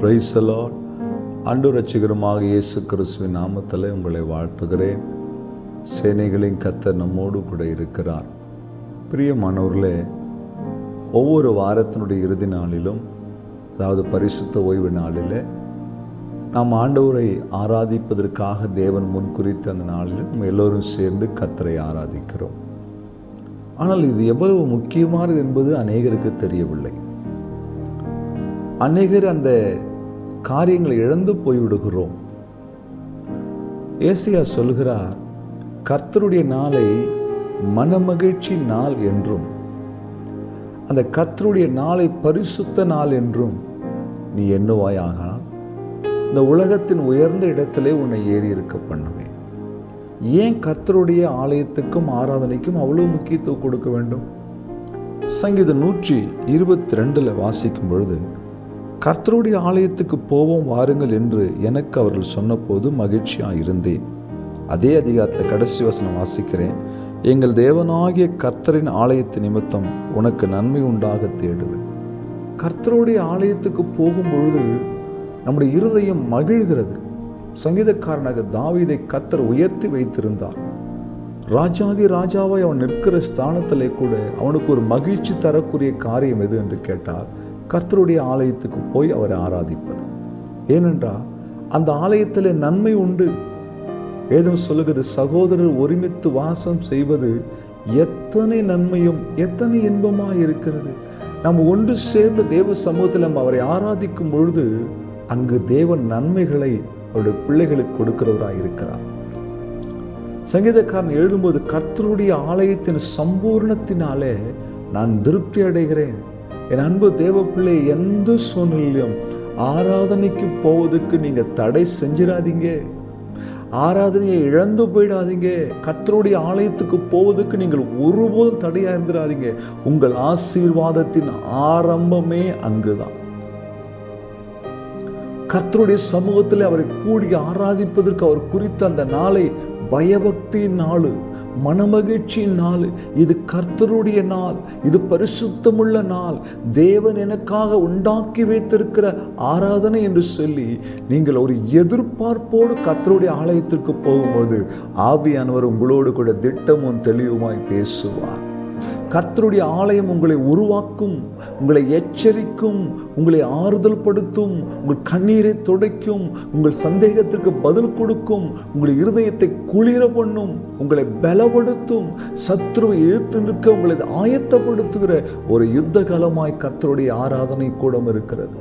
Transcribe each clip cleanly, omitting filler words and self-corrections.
Praise the Lord. ஆண்டவர் இரட்சகருமாக இயேசு கிறிஸ்துவின் நாமத்தில் உங்களை வாழ்த்துகிறேன். சேனைகளின் கர்த்தர் நம்மோடு கூட இருக்கிறார். பிரியமானவர்களே, ஒவ்வொரு வாரத்தினுடைய இறுதி நாளிலும், அதாவது பரிசுத்த ஓய்வு நாளில், நாம் ஆண்டவரை ஆராதிப்பதற்காக தேவன் முன்குறித்த அந்த நாளில் நம்ம எல்லோரும் சேர்ந்து கர்த்தரை ஆராதிக்கிறோம். ஆனால் இது எவ்வளவு முக்கியமானது என்பது அநேகருக்கு தெரியவில்லை. அநேகர் அந்த காரியங்களை இழந்து போய்விடுகிறோம். ஏசாயா சொல்கிறார், கர்த்தருடைய நாளை மனமகிழ்ச்சி நாள் என்றும், அந்த கர்த்தருடைய நாளை பரிசுத்த நாள் என்றும் நீ எண்ணுவாயானால் இந்த உலகத்தின் உயர்ந்த இடத்திலே உன்னை ஏறி இருக்க பண்ணுவேன். ஏன் கர்த்தருடைய ஆலயத்துக்கும் ஆராதனைக்கும் அவ்வளவு முக்கியத்துவம் கொடுக்க வேண்டும்? சங்கீதம் 122 வாசிக்கும் பொழுது, கர்த்தருடைய ஆலயத்துக்கு போவோம் வாருங்கள் என்று எனக்கு அவர்கள் சொன்னபோது மகிழ்ச்சியாக இருந்தேன். அதே அதிகாரத்தில் கடைசி வசனம் வாசிக்கிறேன், எங்கள் தேவனாகிய கர்த்தரின் ஆலயத்து நிமித்தம் உனக்கு நன்மை உண்டாக தேடுவேன். கர்த்தருடைய ஆலயத்துக்கு போகும் பொழுது நம்முடைய இருதயம் மகிழ்கிறது. சங்கீதக்காரனாக தாவீதை கர்த்தர் உயர்த்தி வைத்திருந்தார். ராஜாதி ராஜாவாய் அவன் நிற்கிற ஸ்தானத்திலே கூட அவனுக்கு ஒரு மகிழ்ச்சி தரக்கூடிய காரியம் எது என்று கேட்டால், கர்த்தருடைய ஆலயத்துக்கு போய் அவரை ஆராதிப்பது. ஏனென்றால் அந்த ஆலயத்தில் நன்மை உண்டு. வேதம் சொல்லுகிறது, சகோதரர் ஒருமித்து வாசம் செய்வது எத்தனை நன்மையும் எத்தனை இன்பமாக இருக்கிறது. நாம் ஒன்று சேர்ந்த தேவ சமூகத்தில் நம்ம அவரை ஆராதிக்கும் பொழுது அங்கு தேவன் நன்மைகளை அவருடைய பிள்ளைகளுக்கு கொடுக்கிறவராக இருக்கிறார். சங்கீதக்காரன் எழுதும்போது, கர்த்தருடைய ஆலயத்தின் சம்பூர்ணத்தினாலே நான் திருப்தி அடைகிறேன். என் அன்பு தேவ பிள்ளை, எந்த சூழ்நிலையும் ஆராதனைக்கு போவதற்கு நீங்க தடை செஞ்சிடாதீங்க. ஆராதனையை இழந்து போயிடாதீங்க. கர்த்தருடைய ஆலயத்துக்கு போவதற்கு நீங்கள் ஒருபோதும் தடையா இருந்துடாதீங்க. உங்கள் ஆசீர்வாதத்தின் ஆரம்பமே அங்குதான். கர்த்தருடைய சமூகத்தில் அவரை கூடி ஆராதிப்பதற்கு அவர் குறித்த அந்த நாளை பயபக்தியின் நாள், மனமகிழ்ச்சியின் நாள், இது கர்த்தருடைய நாள், இது பரிசுத்தமுள்ள நாள், தேவன் எனக்காக உண்டாக்கி வைத்திருக்கிற ஆராதனை என்று சொல்லி நீங்கள் ஒரு எதிர்பார்ப்போடு கர்த்தருடைய ஆலயத்திற்கு போகும்போது ஆவியானவர் உங்களோடு கூட திட்டமும் தெளிவுமாய் பேசுவார். கர்த்தருடைய ஆலயம் உங்களை உருவாக்கும், உங்களை எச்சரிக்கும், உங்களை ஆறுதல் படுத்தும், உங்கள் கண்ணீரை துடைக்கும், உங்கள் சந்தேகத்திற்கு பதில் கொடுக்கும், உங்கள் இருதயத்தை குளிர பண்ணும், உங்களை பலப்படுத்தும், சத்துருவை இழுத்து நிற்க உங்களை ஆயத்தப்படுத்துகிற ஒரு யுத்த காலமாய் கர்த்தருடைய ஆராதனை கூடம் இருக்கிறது.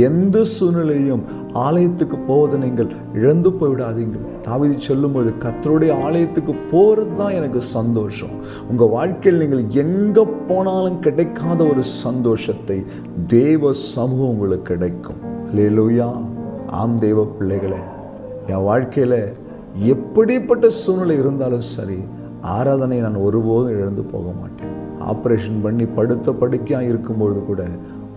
எந்த சூழ்நிலையும் ஆலயத்துக்கு போவதை நீங்கள் இழந்து போய்விடாதீங்கள். தாவீது சொல்லும்போது, கர்த்தருடைய ஆலயத்துக்கு போகிறது தான் எனக்கு சந்தோஷம். உங்கள் வாழ்க்கையில் நீங்கள் எங்கே போனாலும் கிடைக்காத ஒரு சந்தோஷத்தை தேவ சமூகம் உங்களுக்கு கிடைக்கும். அல்லேலூயா. ஆம் தேவ பிள்ளைகளே, என் வாழ்க்கையில் எப்படிப்பட்ட சூழ்நிலை இருந்தாலும் சரி, ஆராதனை நான் ஒருபோதும் இழந்து போக மாட்டேன். ஆப்ரேஷன் பண்ணி படுத்த படுக்கையாக இருக்கும்பொழுது கூட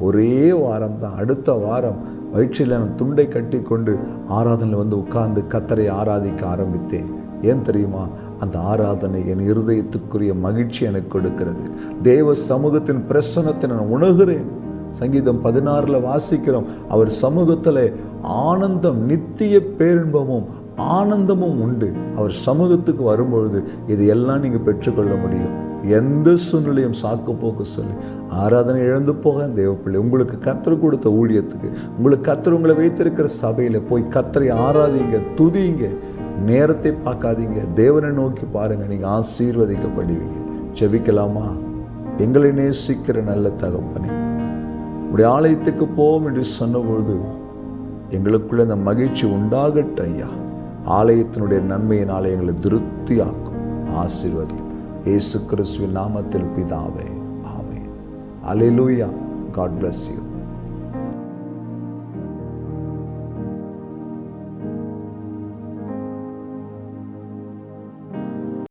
ஒரே வாரம் தான், அடுத்த வாரம் வயிற்றில் நான் துண்டை கட்டி கொண்டு ஆராதனையில் வந்து உட்கார்ந்து கர்த்தரை ஆராதிக்க ஆரம்பித்தேன். ஏன் தெரியுமா? அந்த ஆராதனை என் இருதயத்துக்குரிய மகிழ்ச்சி எனக்கு கொடுக்கிறது. தேவ சமூகத்தின் பிரசன்னத்தை நான் உணர்கிறேன். சங்கீதம் 16 வாசிக்கிறோம், அவர் சமூகத்தில் ஆனந்தம், நித்திய பேரின்பமும் ஆனந்தமும் உண்டு. அவர் சமூகத்துக்கு வரும்பொழுது இது எல்லாம் நீங்கள் பெற்றுக்கொள்ள முடியும். எந்த சூழ்நிலையும் சாக்கு போக்கு சொல்லி ஆராதனை இழந்து போக தேவப்பிள்ளை, உங்களுக்கு கர்த்தர் கொடுத்த ஊழியத்துக்கு, உங்களுக்கு கர்த்தர் உங்களை வைத்திருக்கிற சபையில் போய் கர்த்தரை ஆராதிங்க, துதிங்க. நேரத்தை பார்க்காதீங்க, தேவனை நோக்கி பாருங்க, நீங்கள் ஆசீர்வதிக்கப்படுவீங்க. ஜெபிக்கலாமா? எங்களை நேசிக்கிற நல்ல தகப்பனே, உடைய ஆலயத்துக்கு போவோம் என்று சொன்னபொழுது எங்களுக்குள்ள அந்த மகிழ்ச்சி உண்டாகட்டும் ஐயா. ஆலயத்தினுடைய நன்மையினாலே எங்களை திருப்தியாக்கும். ஆசீர்வதி இயேசு கிறிஸ்துவின் நாமத்தில் பிதாவே, ஆமென். அல்லேலூயா. God bless you.